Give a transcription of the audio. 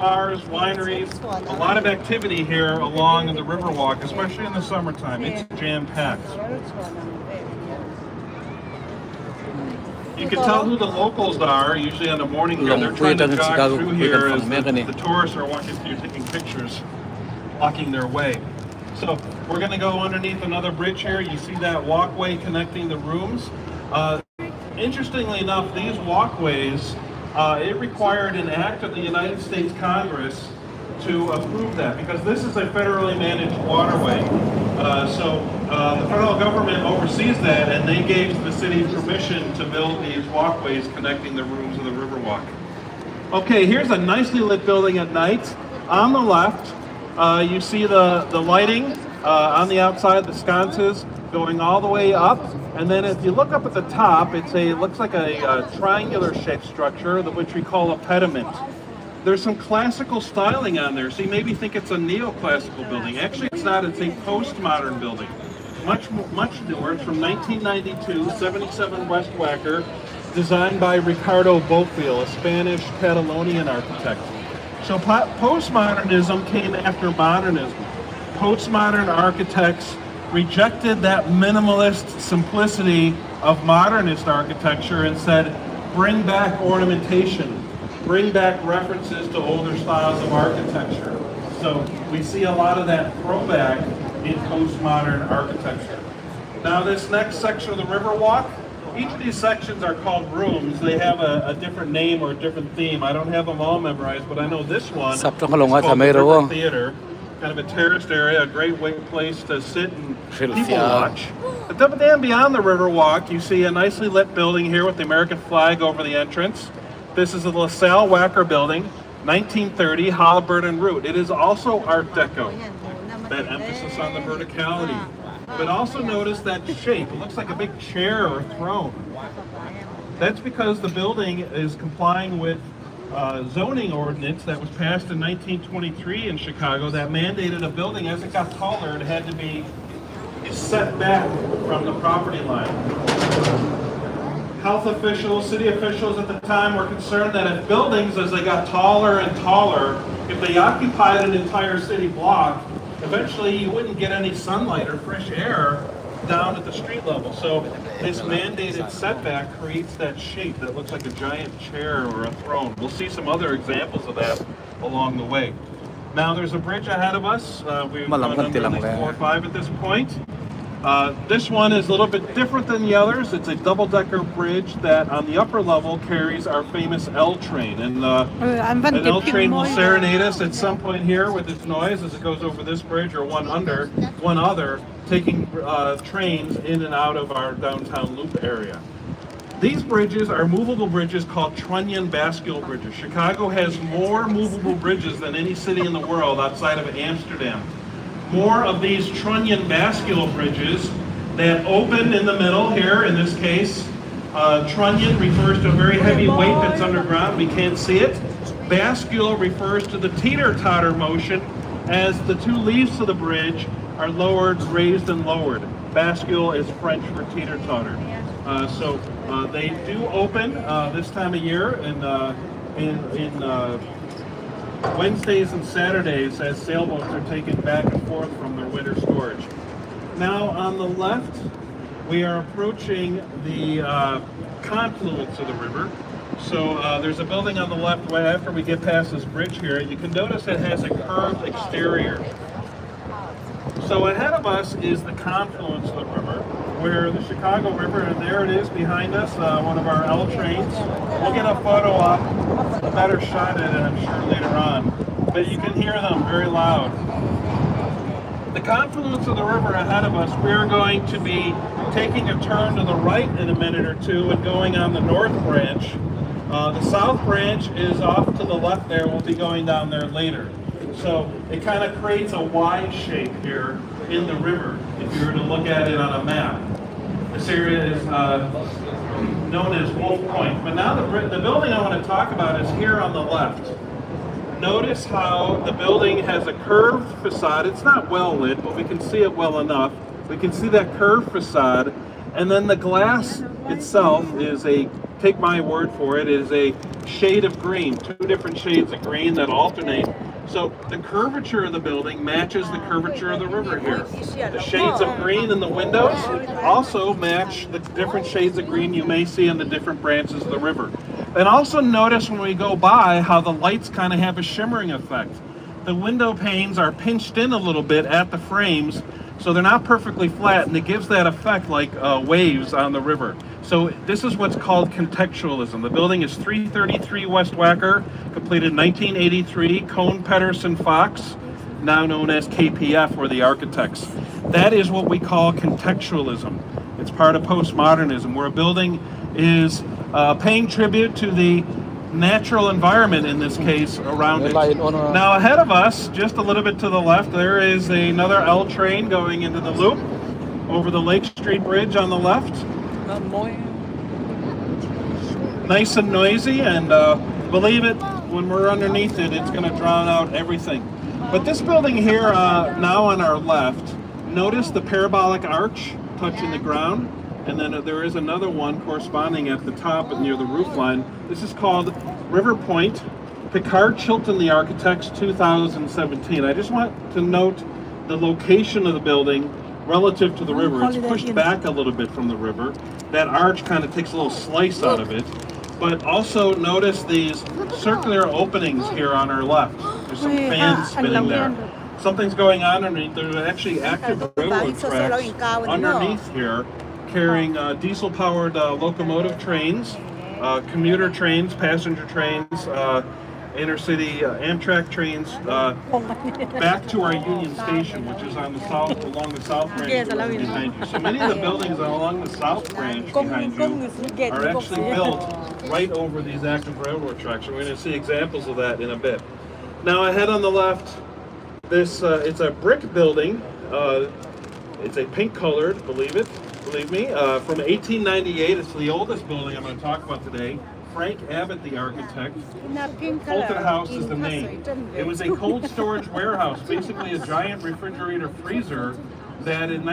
bars, wineries, a lot of activity here along the Riverwalk, especially in the summertime. It's jam-packed. You can tell who the locals are, usually on the morning here. They're trying to jog through here as the tourists are walking through taking pictures, blocking their way. So we're going to go underneath another bridge here. You see that walkway connecting the rooms. Interestingly enough, these walkways, it required an act of the United States Congress to approve that, because this is a federally managed waterway. The federal government oversees that, and they gave the city permission to build these walkways connecting the rooms of the Riverwalk. Okay, here's a nicely lit building at night. On the left, you see the lighting on the outside, the sconces going all the way up. And then if you look up at the top, it looks like a triangular shaped structure, which we call a pediment. There's some classical styling on there, so you maybe think it's a neoclassical building. Actually, it's not. It's a postmodern building. Much newer. It's from 1992, 77 West Wacker, designed by Ricardo Bofill, a Spanish Catalonian architect. So postmodernism came after modernism. Postmodern architects rejected that minimalist simplicity of modernist architecture and said, bring back ornamentation, bring back references to older styles of architecture. So we see a lot of that throwback in postmodern architecture. Now this next section of the Riverwalk, each of these sections are called rooms. They have a different name or a different theme. I don't have them all memorized, but I know this one is called the River Theater. Kind of a terraced area, a great place to sit and people watch. But then beyond the Riverwalk, you see a nicely lit building here with the American flag over the entrance. This is the LaSalle Wacker building, 1930, Halliburton route. It is also Art Deco, that emphasis on the verticality. But also notice that shape. It looks like a big chair or throne. That's because the building is complying with zoning ordinance that was passed in 1923 in Chicago that mandated a building, as it got taller, it had to be set back from the property line. Health officials, city officials at the time were concerned that if buildings, as they got taller and taller, if they occupied an entire city block, eventually you wouldn't get any sunlight or fresh air down at the street level. So this mandated setback creates that shape that looks like a giant chair or a throne. We'll see some other examples of that along the way. Now there's a bridge ahead of us. We've gone under at least 4 or 5 at this point. This one is a little bit different than the others. It's a double-decker bridge that on the upper level carries our famous L train. And an L train will serenade us at some point here with its noise as it goes over this bridge or one other, taking trains in and out of our downtown loop area. These bridges are movable bridges called trunnion bascule bridges. Chicago has more movable bridges than any city in the world outside of Amsterdam. More of these trunnion bascule bridges that open in the middle here, in this case. Trunnion refers to a very heavy weight that's underground. We can't see it. Bascule refers to the teeter-totter motion as the two leaves of the bridge are lowered, raised, and lowered. Bascule is French for teeter-totter. So they do open this time of year in Wednesdays and Saturdays as sailboats are taken back and forth from their winter storage. Now on the left, we are approaching the confluence of the river. So there's a building on the left way after we get past this bridge here. You can notice it has a curved exterior. So ahead of us is the confluence of the river, where the Chicago River, and there it is behind us, one of our L trains. We'll get a photo up, a better shot at it, I'm sure, later on. But you can hear them very loud. The confluence of the river ahead of us, we're going to be taking a turn to the right in a minute or two and going on the north branch. The south branch is off to the left there. We'll be going down there later. So it kind of creates a Y shape here in the river, if you were to look at it on a map. This area is known as Wolf Point. But now the building I want to talk about is here on the left. Notice how the building has a curved facade. It's not well lit, but we can see it well enough. We can see that curved facade. And then the glass itself is a take my word for it, is a shade of green, 2 different shades of green that alternate. So the curvature of the building matches the curvature of the river here. The shades of green in the windows also match the different shades of green you may see in the different branches of the river. And also notice when we go by how the lights kind of have a shimmering effect. The window panes are pinched in a little bit at the frames, so they're not perfectly flat, and it gives that effect like waves on the river. So this is what's called contextualism. The building is 333 West Wacker, completed 1983, Cohn Pedersen Fox, now known as KPF, were the architects. That is what we call contextualism. It's part of postmodernism, where a building is paying tribute to the natural environment, in this case, around it. Now ahead of us, just a little bit to the left, there is another L train going into the loop over the Lake Street Bridge on the left. Nice and noisy, and believe it, when we're underneath it, it's going to drown out everything. But this building here, now on our left, notice the parabolic arch touching the ground. And then there is another one corresponding at the top near the roof line. This is called River Point. Picard Chilton, the architects, 2017. I just want to note the location of the building relative to the river. It's pushed back a little bit from the river. That arch kind of takes a little slice out of it. But also notice these circular openings here on our left. There's some fans spinning there. Something's going on underneath. There's actually active railroad tracks underneath here, carrying diesel-powered locomotive trains, commuter trains, passenger trains, intercity Amtrak trains, back to our Union Station, which is on the south, along the South Branch behind you. So many of the buildings along the South Branch behind you are actually built right over these active railroad tracks. We're going to see examples of that in a bit. Now ahead on the left, this it's a brick building. It's a pink-colored, believe me, from 1898. It's the oldest building I'm going to talk about today. Frank Abbott, the architect. Fulton House is the name. It was a cold storage warehouse, basically a giant refrigerator freezer that in